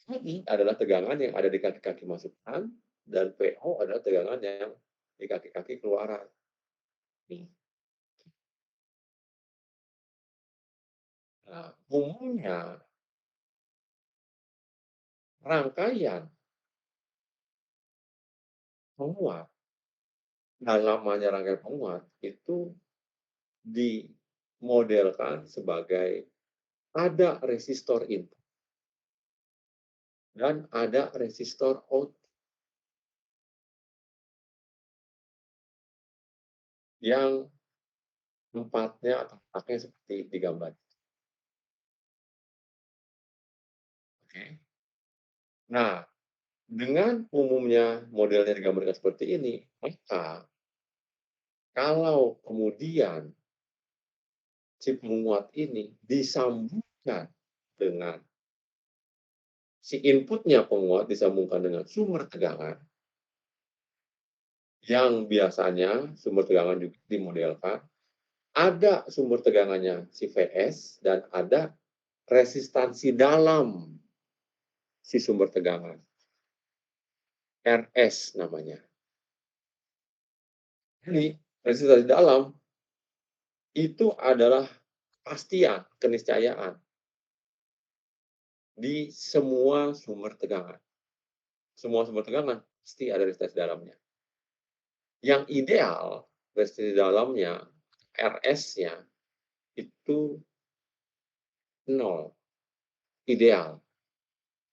Ini adalah tegangan yang ada di kaki-kaki masukan dan PO adalah tegangan yang di kaki-kaki keluaran. Nih. Nah, umumnya rangkaian penguat, namanya rangkaian penguat itu dimodelkan sebagai ada resistor input dan ada resistor output yang tempatnya atau letaknya seperti di gambar. Oke. Nah, dengan umumnya modelnya digambarkan seperti ini, maka kalau kemudian si penguat ini disambungkan dengan si inputnya penguat disambungkan dengan sumber tegangan, yang biasanya sumber tegangan juga dimodelkan, ada sumber tegangannya si Vs dan ada resistansi dalam si sumber tegangan. RS namanya. Jadi, resistansi dalam itu adalah kepastian, keniscayaan di semua sumber tegangan. Semua sumber tegangan pasti ada resistansi dalamnya. Yang ideal, resistansi dalamnya, RS-nya itu 0, ideal.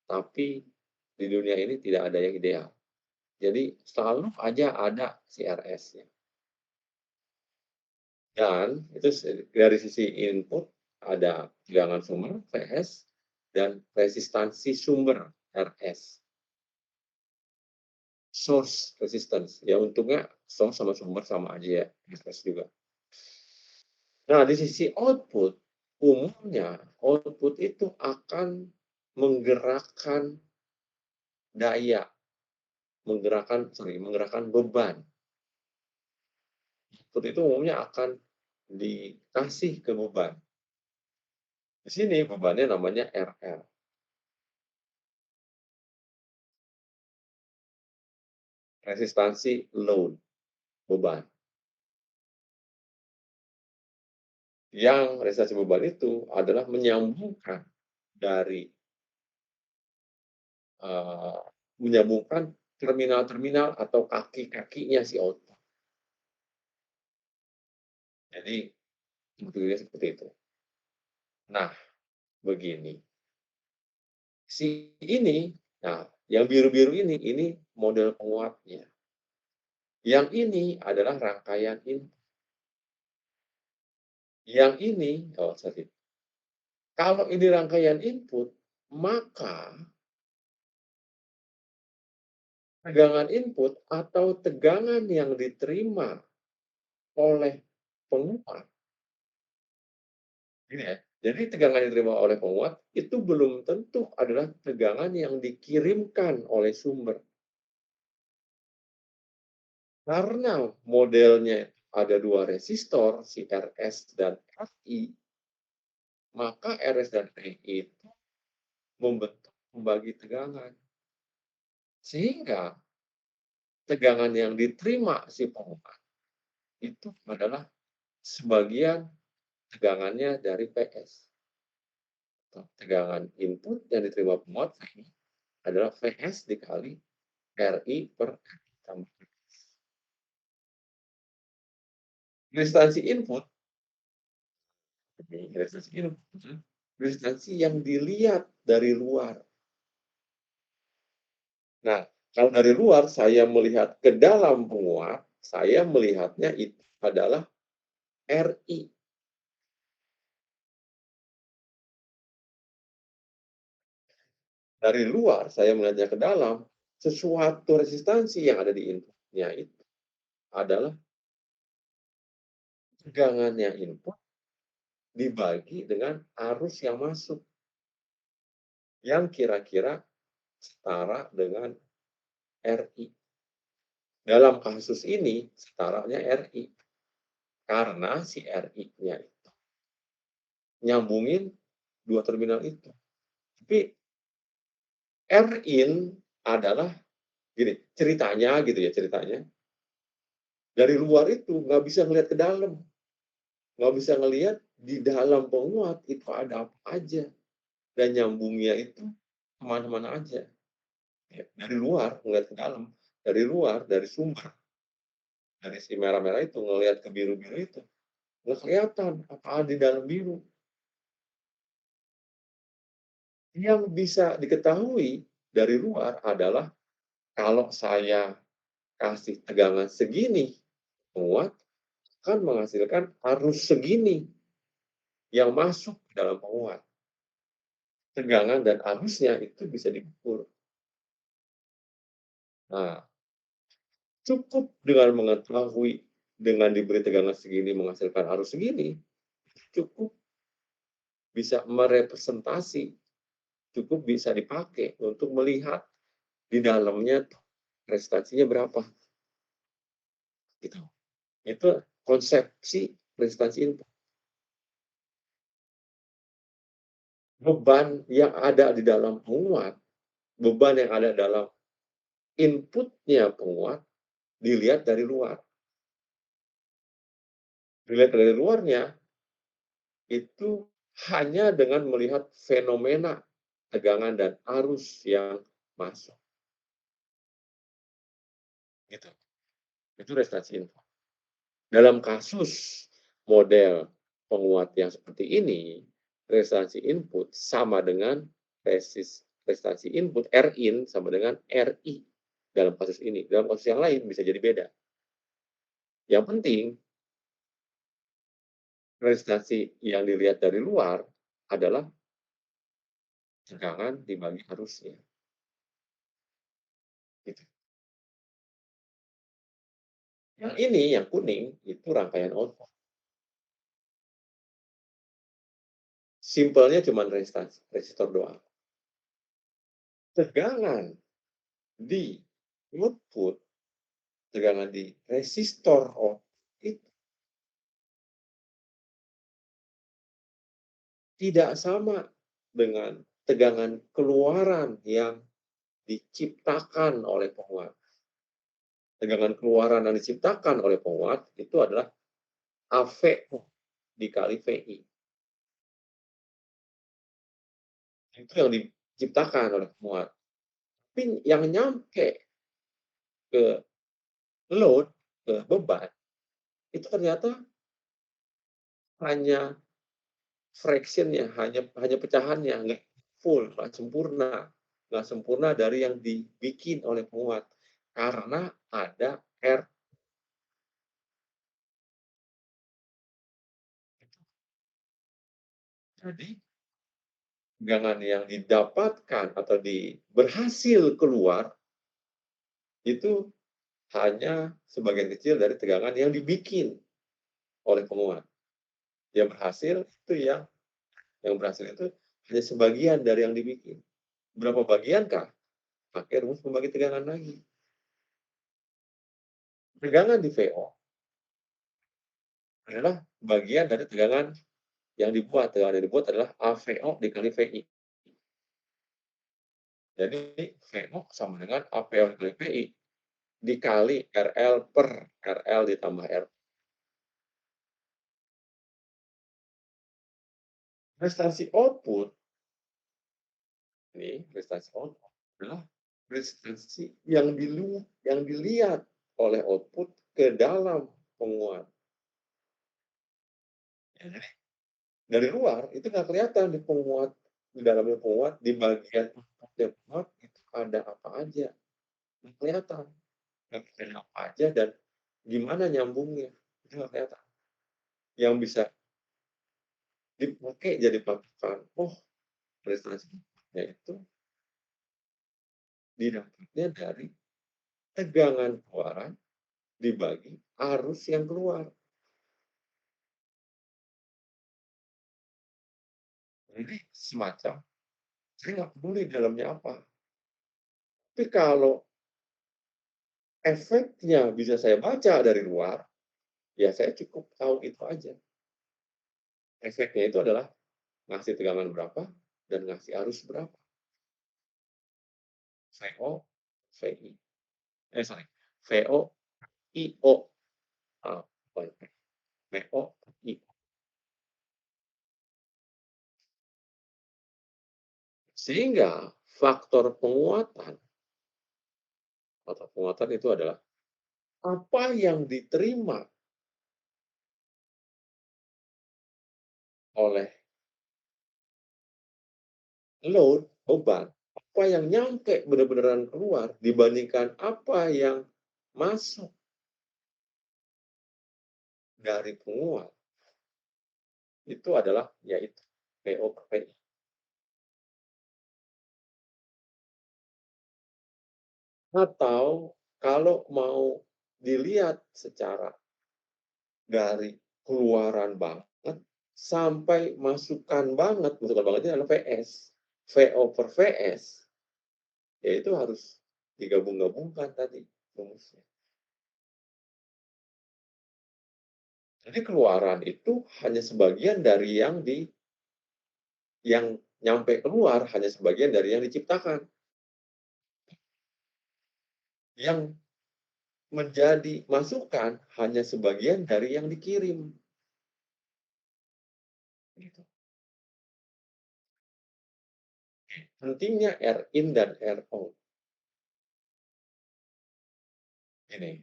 Tapi di dunia ini tidak ada yang ideal. Jadi selalu aja ada si RS-nya. Dan itu dari sisi input ada tegangan sumber Vs dan resistansi sumber Rs. Source resistance, ya untungnya source sama sumber sama aja ya, Rs juga. Nah, di sisi output, umumnya output itu akan menggerakkan daya, menggerakkan beban. Output itu umumnya akan dikasih ke beban. Di sini bebannya namanya RL. Resistansi load, beban. Yang resistansi beban itu adalah menyambungkan dari menyambungkan terminal-terminal atau kaki-kakinya si output. Jadi sebetulnya seperti itu. Nah, begini. Si ini, nah yang biru-biru ini model penguatnya. Yang ini adalah rangkaian input. Yang ini, sorry. Kalau ini rangkaian input, maka tegangan input atau tegangan yang diterima oleh penguat. Ini ya. Jadi tegangan yang diterima oleh penguat itu belum tentu adalah tegangan yang dikirimkan oleh sumber. Karena modelnya ada dua resistor, si RS dan RI, maka RS dan RI itu membentuk pembagi tegangan. Sehingga tegangan yang diterima si penguat itu adalah sebagian tegangannya dari PS. Tegangan input yang diterima penguat ini adalah VS dikali RI per tambah resistansi input. Resistansi yang dilihat dari luar. Nah, kalau dari luar saya melihat ke dalam penguat, saya melihatnya itu adalah RI. Dari luar saya melihatnya ke dalam, sesuatu resistansi yang ada di inputnya itu adalah tegangannya input dibagi dengan arus yang masuk yang kira-kira setara dengan RI. Dalam kasus ini setaranya RI karena si RI-nya itu nyambungin dua terminal itu. Tapi R-in adalah gini, ceritanya gitu ya, ceritanya. Dari luar itu nggak bisa ngelihat ke dalam. Nggak bisa ngelihat di dalam penguat itu ada apa aja. Dan nyambungnya itu kemana-mana aja. Ya, dari luar ngelihat ke dalam. Dari luar, dari sumber. Dari si merah-merah itu ngelihat ke biru-biru itu. Nggak kelihatan apa di dalam biru. Yang bisa diketahui dari luar adalah kalau saya kasih tegangan segini, penguat akan menghasilkan arus segini yang masuk ke dalam penguat. Tegangan dan arusnya itu bisa diukur. Nah, cukup dengan mengetahui dengan diberi tegangan segini menghasilkan arus segini, cukup bisa merepresentasi, cukup bisa dipakai untuk melihat di dalamnya resistansinya berapa. Gitu. Itu konsepsi resistansi input. Beban yang ada di dalam penguat, beban yang ada dalam inputnya penguat dilihat dari luar. Dilihat dari luarnya, itu hanya dengan melihat fenomena tegangan dan arus yang masuk, gitu. Itu resistance input. Dalam kasus model penguat yang seperti ini, resistance input sama dengan resistance input Rin sama dengan Ri dalam kasus ini. Dalam kasus yang lain bisa jadi beda. Yang penting resistance yang dilihat dari luar adalah tegangan dibagi arusnya. Gitu. Yang ini, yang kuning, itu rangkaian output. Simpelnya cuma resistor doang. Tegangan di output, tegangan di resistor itu tidak sama dengan tegangan keluaran yang diciptakan oleh penguat. Tegangan keluaran yang diciptakan oleh penguat itu adalah AV dikali VI. Itu yang diciptakan oleh penguat. Tapi yang nyampe ke load, ke beban, itu ternyata hanya fraction-nya, hanya pecahannya, nggak full, nggak sempurna dari yang dibikin oleh penguat. Karena ada R. Jadi, tegangan yang didapatkan atau berhasil keluar, itu hanya sebagian kecil dari tegangan yang dibikin oleh penguat. Yang berhasil itu yang berhasil itu hanya sebagian dari yang dibikin. Berapa bagiankah? Pakai rumus pembagi tegangan lagi. Tegangan di VO adalah bagian dari tegangan yang dibuat. Tegangan yang dibuat adalah AVO dikali VI. Jadi VO sama dengan AVO dikali VI dikali RL per RL ditambah R. Prestasi output, ini prestasi output adalah prestasi yang dilihat oleh output ke dalam penguat. Ya, jadi dari luar itu nggak kelihatan di dalamnya penguat, di bagian penguat itu ada apa aja, nggak kelihatan, ada apa aja dan gimana nyambungnya itu nggak kelihatan. Yang bisa dipakai jadi patokan, oh prestasinya itu didapatnya dari tegangan keluaran dibagi arus yang keluar. Jadi semacam saya nggak peduli dalamnya apa. Tapi kalau efeknya bisa saya baca dari luar, ya saya cukup tahu itu aja. Efeknya itu adalah ngasih tegangan berapa dan ngasih arus berapa. VO, VI. Sorry. VO, IO. VO, IO. Sehingga faktor penguatan atau penguatan itu adalah apa yang diterima oleh load, beban, apa yang nyampe benar-benaran keluar dibandingkan apa yang masuk dari penguat itu adalah yaitu PO per PI. Atau kalau mau dilihat secara dari keluaran banget sampai masukan bangetnya adalah VS. VO per VS, yaitu harus digabung-gabungkan tadi rumusnya. Jadi keluaran itu hanya sebagian dari yang nyampe keluar hanya sebagian dari yang diciptakan. Yang menjadi masukan hanya sebagian dari yang dikirim. gitu. Pentingnya R in dan R out. Ini,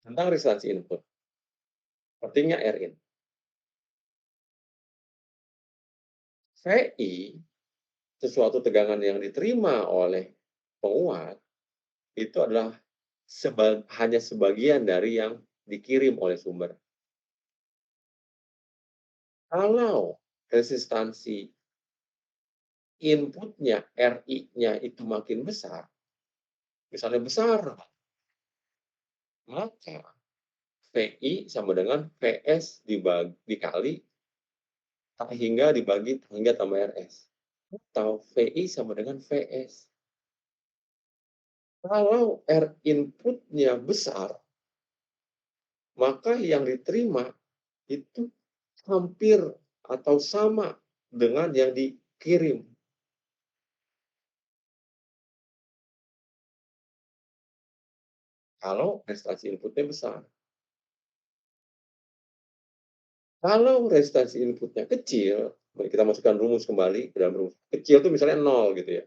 tentang resistansi input, pentingnya R in. VI, sesuatu tegangan yang diterima oleh penguat, itu adalah hanya sebagian dari yang dikirim oleh sumber. Kalau resistansi inputnya, RI-nya itu makin besar, misalnya besar, maka VI sama dengan PS dikali hingga tambah RS. Atau VI sama dengan VS. Kalau R inputnya besar, maka yang diterima itu hampir atau sama dengan yang dikirim. Kalau resistansi inputnya besar. Kalau resistansi inputnya kecil, kita masukkan rumus kembali ke dalam rumus. Kecil itu misalnya 0 gitu ya.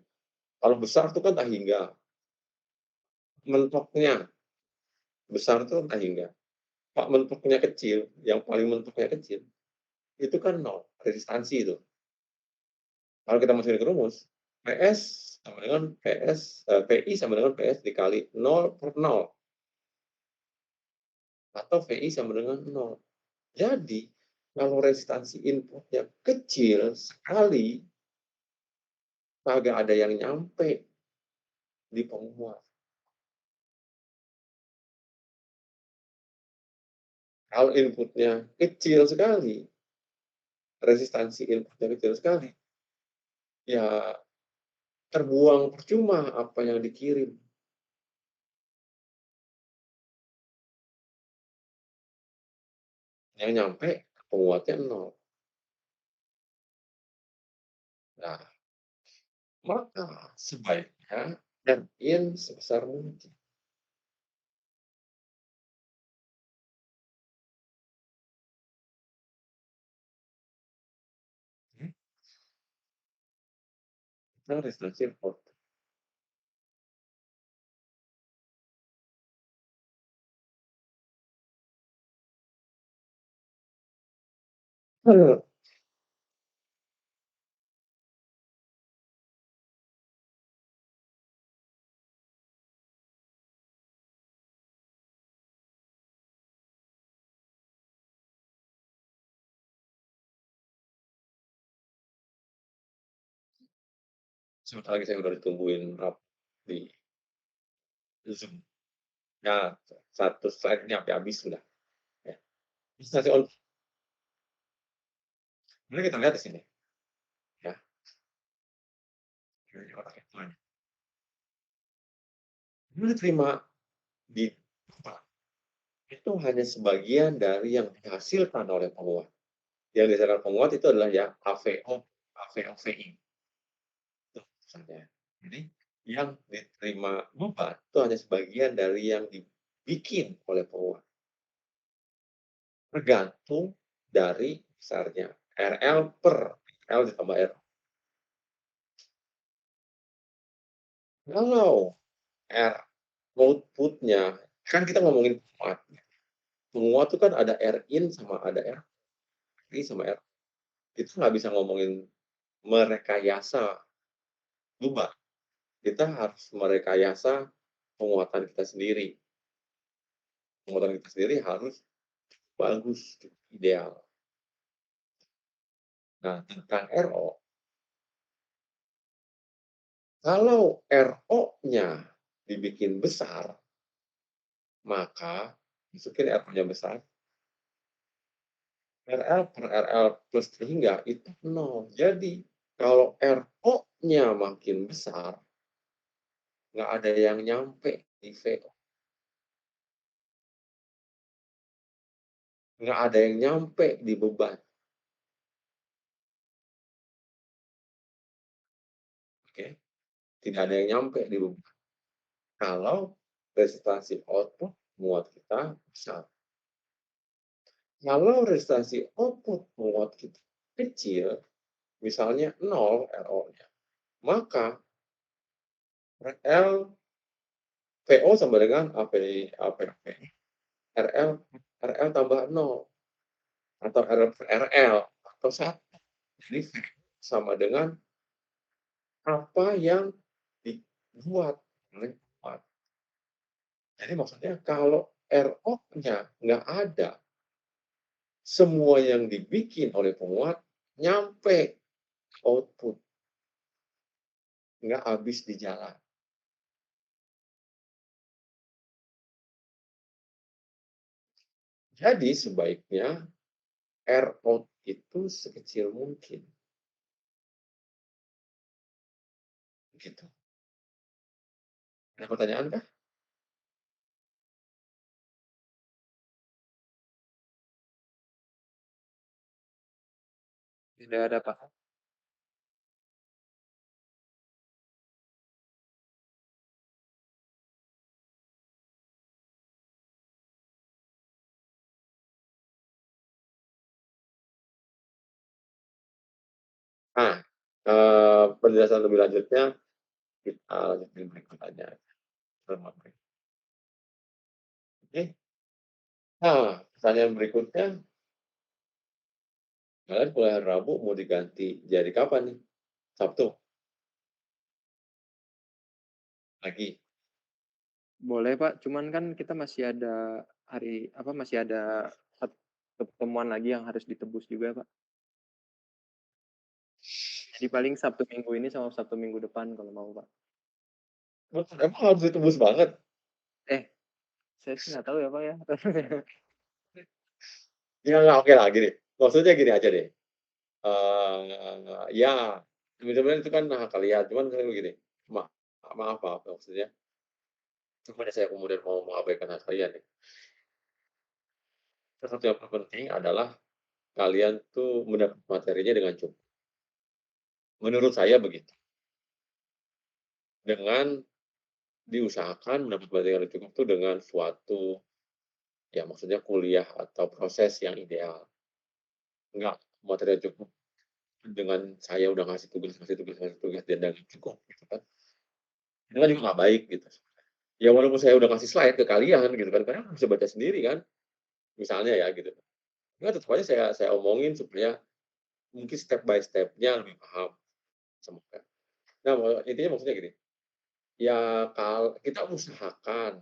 Kalau besar itu kan tak hingga. Mentoknya besar itu kan tak hingga. Pak mentoknya kecil, yang paling mentoknya kecil, itu kan 0, resistansi itu. Kalau kita masukin ke rumus, PS sama dengan PS, PI sama dengan PS dikali 0 per 0. Atau VI sama dengan 0. Jadi, kalau resistansi inputnya kecil sekali, kagak ada yang nyampe di penguat. Kalau inputnya kecil sekali, resistansi inputnya kecil sekali, ya terbuang percuma apa yang dikirim. Yang nyampe penguatnya 0. Nah, maka sebaiknya R-in sebesar mungkin. Nah, resistansi input. Sebentar lagi saya udah ditungguin di Zoom. Ya, satu slide ini sampai habis sudah. Ya. Resistansi on. Mari kita lihat di sini. Ya. Ini otak itu. Ini diterima di itu hanya sebagian dari yang dihasilkan oleh penguat. Yang dihasilkan penguat itu adalah ya AVO, AVOVI. Itu misalnya. Jadi yang diterima beban itu hanya sebagian dari yang dibikin oleh penguat. Tergantung dari besarnya. RL per L ditambah R. Kalau R outputnya, kan kita ngomongin penguat. Penguat itu kan ada R in sama ada R I sama R. Kita nggak bisa ngomongin merekayasa beban. Kita harus merekayasa penguatan kita sendiri. Penguatan kita sendiri harus bagus, ideal. Nah, tentang RO, kalau RO-nya dibikin besar, maka masukin RO-nya besar, RL per RL plus terhingga itu 0. Jadi, kalau RO-nya makin besar, nggak ada yang nyampe di VO. Nggak ada yang nyampe di beban. Oke? Tidak ada yang nyampe di beban. Kalau resistansi output muat kita besar. Kalau resistasi output penguat kita kecil, misalnya 0 RO-nya, maka VO sama dengan APP. RL tambah 0 atau RL atau 1. Jadi sama dengan apa yang dibuat oleh penguat. Jadi maksudnya kalau RO-nya nggak ada, semua yang dibikin oleh penguat nyampe output, nggak habis di jalan. Jadi sebaiknya RO itu sekecil mungkin. Gitu. Ada pertanyaan kah? Tidak ada, Pak. Nah, penjelasan lebih lanjutnya kita lanjutin berikut aja. Oke. Nah, pertanyaan berikutnya, kalian mulai hari Rabu mau diganti jadi kapan nih? Sabtu? Lagi? Boleh, Pak. Cuman kan kita masih ada masih ada pertemuan lagi yang harus ditebus juga, Pak. Jadi paling Sabtu Minggu ini sama Sabtu Minggu depan kalau mau, Pak. Emang harus ditebus banget? Saya sih nggak tahu ya, Pak, ya. Ya nggak, oke lah gini. Maksudnya gini aja deh. Ya, sebenarnya itu kan hak kalian. Cuman saya begini, maaf maksudnya. Bukannya saya kemudian mau mengabaikan hak kalian ya. Sesuatu yang penting adalah kalian tuh mendapat materinya dengan cukup. Menurut saya begitu. Dengan diusahakan mendapat materi yang cukup tuh dengan suatu, ya maksudnya kuliah atau proses yang ideal. Enggak, materi yang cukup dengan saya udah ngasih tugas dan nggak cukup gitu kan. Itu kan juga nggak baik gitu. Ya walaupun saya udah kasih slide ke kalian gitu kan, kalian bisa baca sendiri kan, misalnya ya gitu. Enggak, tetap aja saya omongin supaya mungkin step by step-nya lebih paham semoga. Nah, intinya maksudnya gini, ya kalau kita usahakan,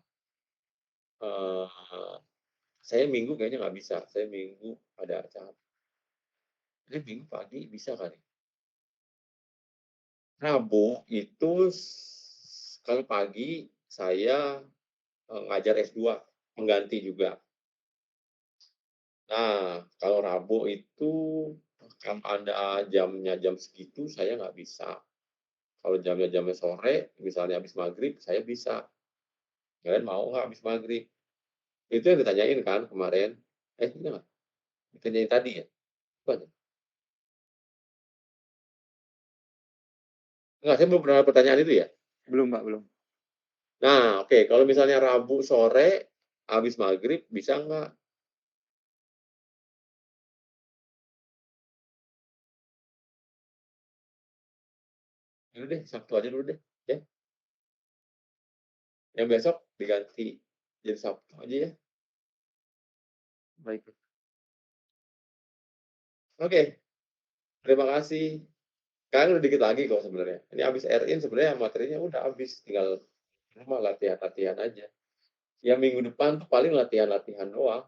saya Minggu kayaknya nggak bisa, saya Minggu ada acara. Jadi Minggu pagi bisa kali. Rabu itu kalau pagi saya, ngajar S2, mengganti juga. Nah, kalau Rabu itu kalau ada jamnya jam segitu saya nggak bisa. Kalau jamnya sore, misalnya habis maghrib, saya bisa. Kalian mau nggak habis maghrib? Itu yang ditanyain kan kemarin. Ini nggak? Ditanyain tadi ya? Bukan ya? Enggak, saya belum pernah pertanyaan itu ya? Belum, Pak, belum. Nah, oke, kalau misalnya Rabu sore, habis maghrib, bisa nggak? Dulu deh, Sabtu aja dulu deh, ya. Yang besok diganti jadi Sabtu aja ya. Baik. Oke, terima kasih. Kalian udah dikit lagi kok sebenarnya. Ini habis RIN sebenarnya materinya udah habis, tinggal cuma latihan-latihan aja. Ya minggu depan tuh paling latihan-latihan doang.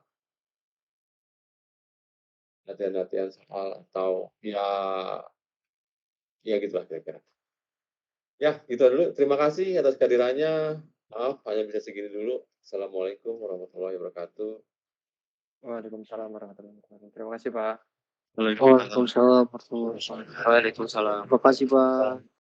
Latihan-latihan soal atau ya gitulah kira-kira. Ya, itu dulu. Terima kasih atas kehadirannya. Maaf, hanya bisa segini dulu. Assalamualaikum warahmatullahi wabarakatuh. Waalaikumsalam warahmatullahi wabarakatuh. Terima kasih, Pak. Waalaikumsalam warahmatullahi wabarakatuh. Waalaikumsalam. Terima kasih, Pak.